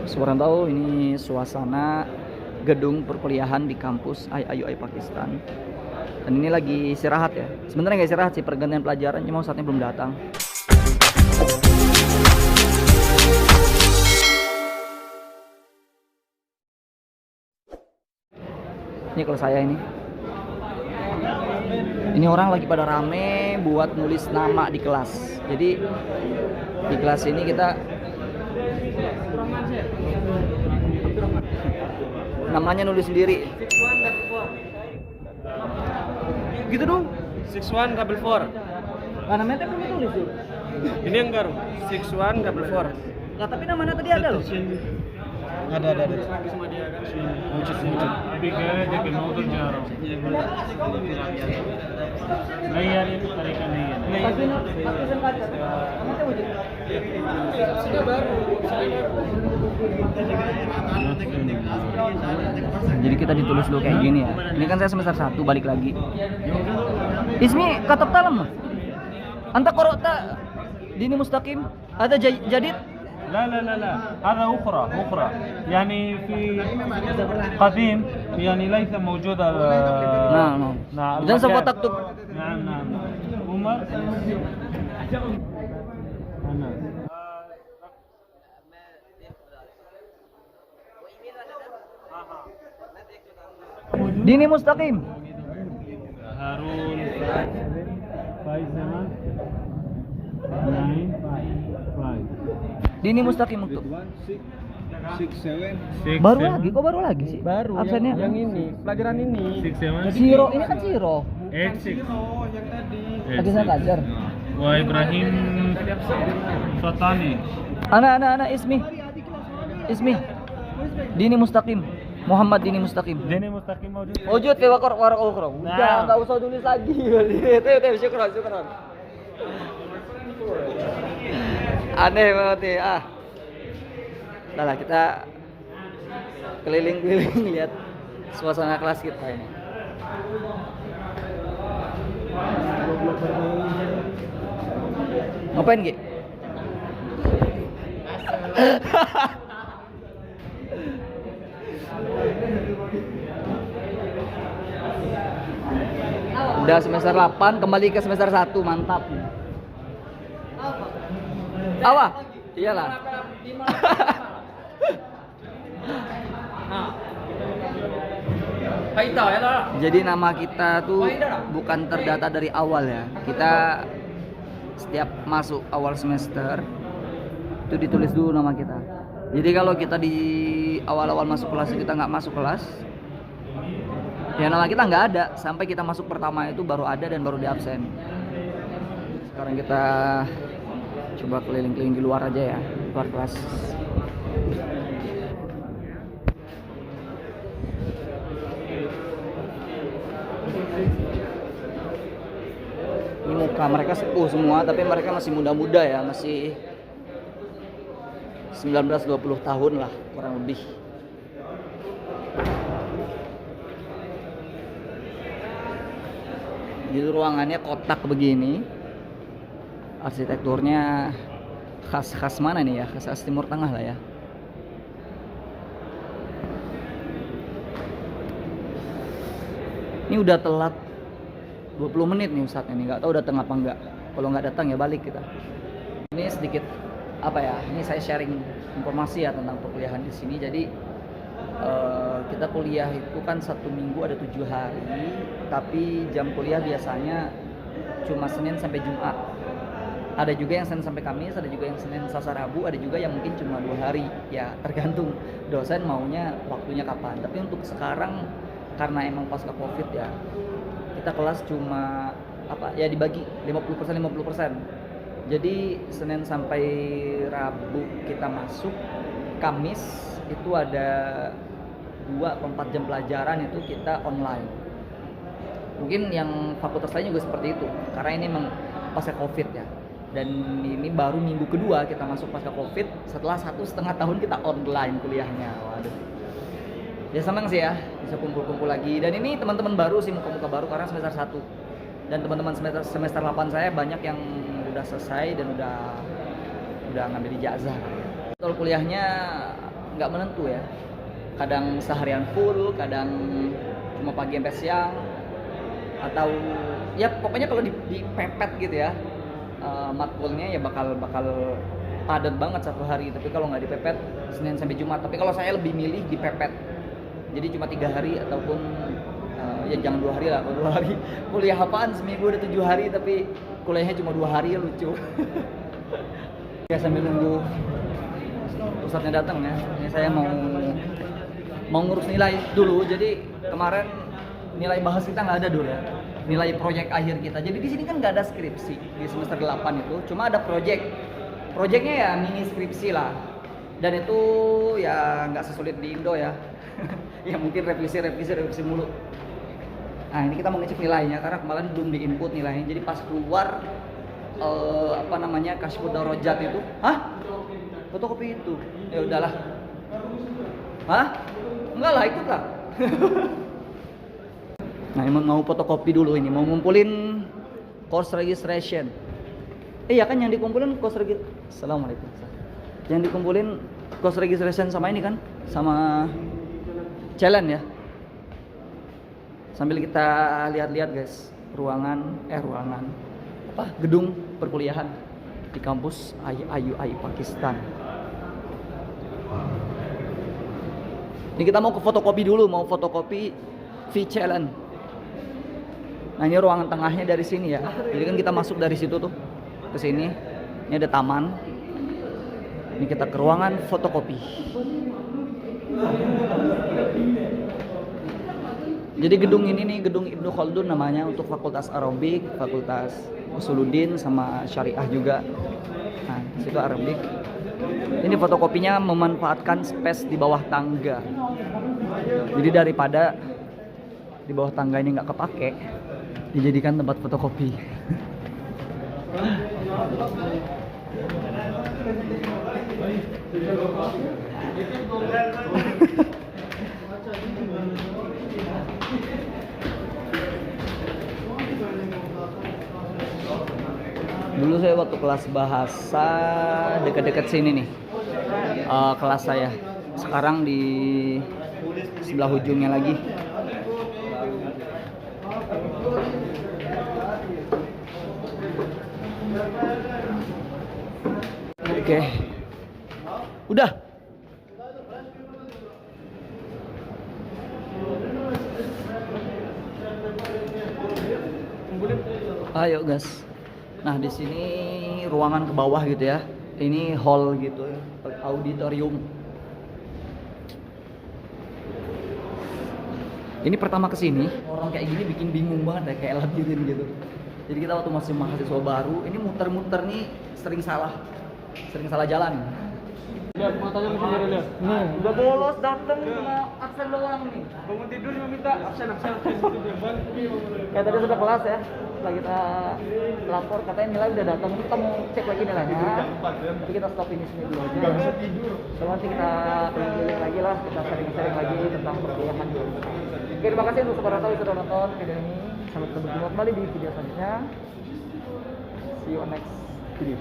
Seorang tahu ini suasana gedung perkuliahan di kampus IUI Pakistan. Dan ini lagi istirahat ya. Sebenarnya nggak istirahat sih, pergantian pelajaran, cuma saatnya belum datang. Ini kalau saya ini orang lagi pada rame buat nulis nama di kelas. Jadi di kelas ini kita namanya nulis sendiri. Gitu dong. 6144. Nah, namanya belum tulis tuh. Ini yang baru. 6144. Nah, tapi namanya tadi ada loh. Ada. Wujud. Tiga aja ke motor jarang. Layar itu tarikan layar. Sudah baru. Jadi kita ditulis dulu kayak gini ya. Ini kan saya semester 1 balik lagi. Ismi katab talam. Anta qara'ta dini mustaqim? Ada jadid? لا هذا أخرى يعني في قديم يعني ليس موجودة نعم. Dan سوف تكتب. نعم عمر أنا Dini mustaqim. هارون 5 Dini mustaqim untuk. 6 7. Baru lagi, kok baru lagi sih? Baru absennya. yang ini, pelajaran ini. 6 7 Zero, ini kan zero. 8 6 Yang tadi. Lagi saya belajar. Wa Ibrahim Fatani. Anak Ismi. Dini mustaqim. Muhammad Dini mustaqim. Dini mustaqim موجود. Wujud fi warak ukhra. Udah, Nah. enggak usah tulis lagi. Itu syukran. Aneh banget ya. Udah lah, kita keliling-keliling lihat suasana kelas kita ini. Ngapain, Gi? Udah semester 8 kembali ke semester 1, mantap. Apa? Iyalah. Jadi nama kita tuh bukan terdata dari awal ya. Kita setiap masuk awal semester itu ditulis dulu nama kita. Jadi kalau kita di awal-awal masuk kelas kita nggak masuk kelas, ya nama kita nggak ada sampai kita masuk pertama itu baru ada dan baru di absen. Sekarang kita coba keliling-keliling di luar aja ya, luar kelas. Ini muka mereka sepuh semua, tapi mereka masih muda-muda ya, masih 19-20 tahun lah kurang lebih. Di ruangannya kotak begini, arsitekturnya khas mana nih ya, khas Timur Tengah lah ya. Ini udah telat 20 menit nih Ustadz ini, nggak tahu datang apa enggak. Kalau nggak datang ya balik kita. Ini sedikit apa ya, ini saya sharing informasi ya tentang perkuliahan di sini. Jadi kita kuliah itu kan 1 minggu ada 7 hari, tapi jam kuliah biasanya cuma Senin sampai Jumat. Ada juga yang Senin sampai Kamis, ada juga yang Senin Selasa Rabu, ada juga yang mungkin cuma 2 hari. Ya tergantung dosen maunya waktunya kapan. Tapi untuk sekarang karena emang pasca Covid ya, kita kelas cuma apa ya dibagi 50%. Jadi Senin sampai Rabu kita masuk, Kamis itu ada 2 atau 4 jam pelajaran itu kita online. Mungkin yang fakultas lain juga seperti itu, karena ini memang pasca Covid ya. Dan ini baru minggu kedua kita masuk pasca Covid setelah 1,5 tahun kita online kuliahnya. Waduh. Ya senang sih ya bisa kumpul-kumpul lagi. Dan ini teman-teman baru sih, muka-muka baru karena semester 1. Dan teman-teman semester 8 saya banyak yang udah selesai dan udah ngambil ijazah. Kalau kuliahnya nggak menentu ya. Kadang seharian full, kadang cuma pagi sampai siang, atau ya pokoknya kalau dipepet gitu ya, matkulnya ya bakal padat banget satu hari. Tapi kalau nggak dipepet Senin sampai Jumat. Tapi kalau saya lebih milih dipepet, jadi cuma 3 hari ataupun ya jangan 2 hari lah. Kalau 2 hari kuliah apaan, seminggu udah 7 hari tapi kuliahnya cuma 2 hari, ya lucu. Ya sambil nunggu pusatnya datang ya, ini saya mau ngurus nilai dulu. Jadi kemarin nilai bahas kita nggak ada dulu ya, nilai proyek akhir kita. Jadi di sini kan nggak ada skripsi di semester 8 itu, cuma ada proyeknya ya mini skripsi lah. Dan itu ya nggak sesulit di Indo ya. Ya mungkin revisi mulu. Nah ini kita mau ngecek nilainya karena kemarin belum diinput nilainya. Jadi pas keluar Kashfud Darajat itu, fotokopi itu, ya udahlah. Enggak lah, ikutlah. Nah emang mau fotokopi dulu ini, mau ngumpulin course registration. Iya kan yang dikumpulin course registration. Assalamualaikum. Yang dikumpulin course registration sama ini kan, sama challenge ya. Sambil kita lihat-lihat guys, gedung perkuliahan di kampus IUI Pakistan. Ini kita mau ke fotokopi dulu, mau fotokopi V-Challenge. Nah ini ruangan tengahnya dari sini ya. Jadi kan kita masuk dari situ tuh ke sini. Ini ada taman. Ini kita ke ruangan fotokopi. Jadi gedung ini nih, gedung Ibnu Khaldun namanya, untuk Fakultas Arabik, Fakultas Usuluddin sama Syariah juga. Nah, di situ Arabik. Ini fotokopinya memanfaatkan space di bawah tangga. Jadi daripada di bawah tangga ini nggak kepake, dijadikan tempat fotokopi. Dulu saya waktu kelas bahasa dekat-dekat sini nih, kelas saya. Sekarang di sebelah ujungnya lagi. Oke. Udah. Ayo guys. Nah di sini ruangan ke bawah gitu ya. Ini hall gitu ya, auditorium. Ini pertama kesini orang kayak gini bikin bingung banget ya, kayak labirin gitu. Jadi kita waktu masih mahasiswa baru, ini muter-muter nih sering salah jalan. Lihat matanya masih nyari lihat. Udah bolos dateng cuma absen doang nih. Bangun tidur cuma minta absen. Kayak tadi sudah kelas ya. Setelah kita lapor katanya nilai udah datang, kita mau cek lagi nilainya. Tapi kita stop ini sini dulu aja. Gak bisa tidur. So, nanti kita keliling lagi lah, kita sharing lagi tentang perkuliahan. Oke, terima kasih untuk para tahu sudah nonton video ini. Sampai berjumpa kembali di video selanjutnya. See you on next video.